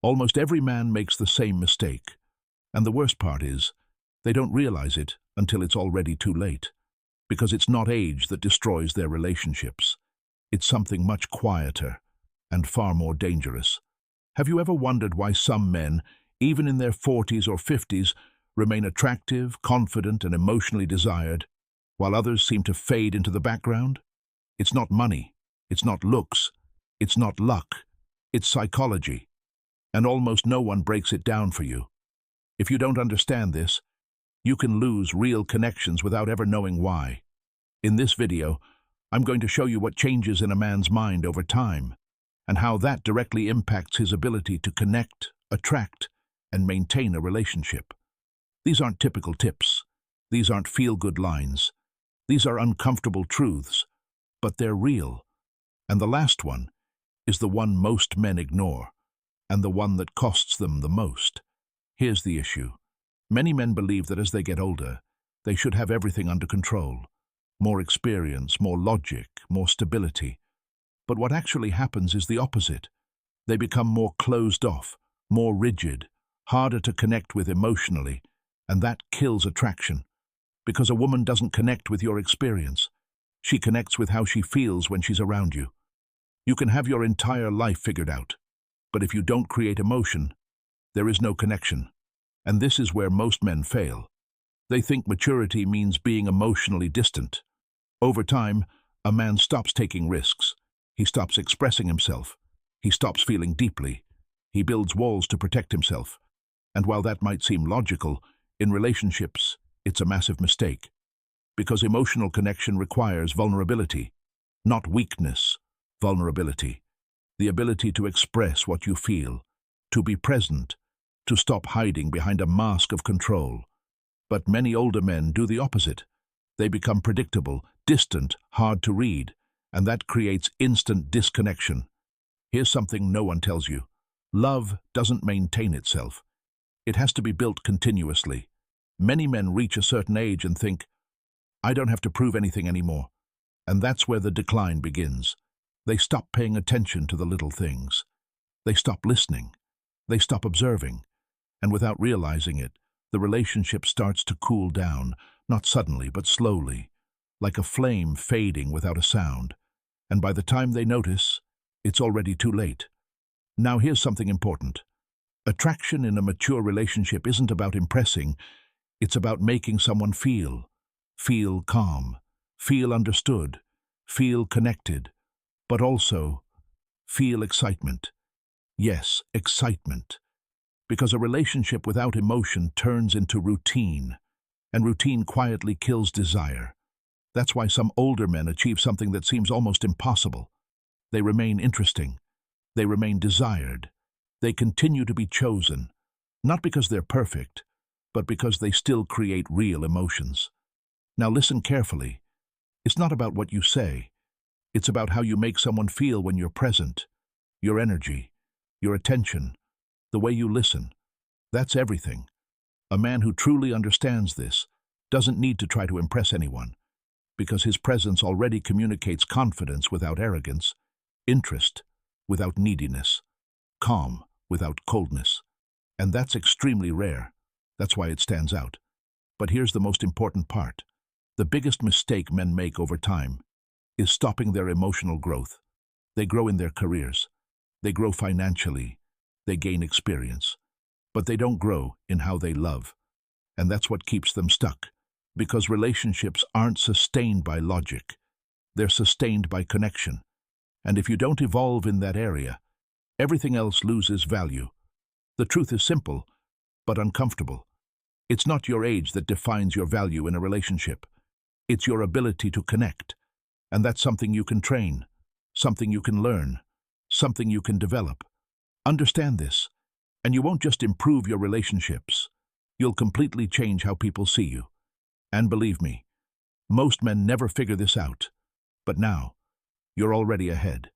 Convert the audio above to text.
Almost every man makes the same mistake. And the worst part is, they don't realize it until it's already too late. Because it's not age that destroys their relationships. It's something much quieter and far more dangerous. Have you ever wondered why some men, even in their 40s or 50s, remain attractive, confident, and emotionally desired, while others seem to fade into the background? It's not money, it's not looks, it's not luck, it's psychology. And almost no one breaks it down for you. If you don't understand this, you can lose real connections without ever knowing why. In this video, I'm going to show you what changes in a man's mind over time, and how that directly impacts his ability to connect, attract, and maintain a relationship. These aren't typical tips. These aren't feel-good lines. These are uncomfortable truths, but they're real. And the last one is the one most men ignore, and the one that costs them the most. Here's the issue. Many men believe that as they get older, they should have everything under control. More experience, more logic, more stability. But what actually happens is the opposite. They become more closed off, more rigid, harder to connect with emotionally, and that kills attraction. Because a woman doesn't connect with your experience. She connects with how she feels when she's around you. You can have your entire life figured out, but if you don't create emotion, there is no connection. And this is where most men fail. They think maturity means being emotionally distant. Over time, a man stops taking risks. He stops expressing himself. He stops feeling deeply. He builds walls to protect himself. And while that might seem logical, in relationships, it's a massive mistake. Because emotional connection requires vulnerability, not weakness, vulnerability. The ability to express what you feel, to be present, to stop hiding behind a mask of control. But many older men do the opposite. They become predictable, distant, hard to read, and that creates instant disconnection. Here's something no one tells you. Love doesn't maintain itself. It has to be built continuously. Many men reach a certain age and think, I don't have to prove anything anymore. And that's where the decline begins. They stop paying attention to the little things. They stop listening. They stop observing. And without realizing it, the relationship starts to cool down, not suddenly, but slowly, like a flame fading without a sound. And by the time they notice, it's already too late. Now here's something important. Attraction in a mature relationship isn't about impressing, it's about making someone feel calm, feel understood, feel connected, but also feel excitement. Yes, excitement. Because a relationship without emotion turns into routine, and routine quietly kills desire. That's why some older men achieve something that seems almost impossible. They remain interesting. They remain desired. They continue to be chosen, not because they're perfect, but because they still create real emotions. Now listen carefully. It's not about what you say. It's about how you make someone feel when you're present. Your energy, your attention, the way you listen. That's everything. A man who truly understands this doesn't need to try to impress anyone, because his presence already communicates confidence without arrogance, interest without neediness, calm without coldness. And that's extremely rare. That's why it stands out. But here's the most important part. The biggest mistake men make over time is stopping their emotional growth. They grow in their careers. They grow financially. They gain experience. But they don't grow in how they love. And that's what keeps them stuck. Because relationships aren't sustained by logic. They're sustained by connection. And if you don't evolve in that area, everything else loses value. The truth is simple, but uncomfortable. It's not your age that defines your value in a relationship. It's your ability to connect. And that's something you can train, something you can learn, something you can develop. Understand this, and you won't just improve your relationships. You'll completely change how people see you. And believe me, most men never figure this out. But now, you're already ahead.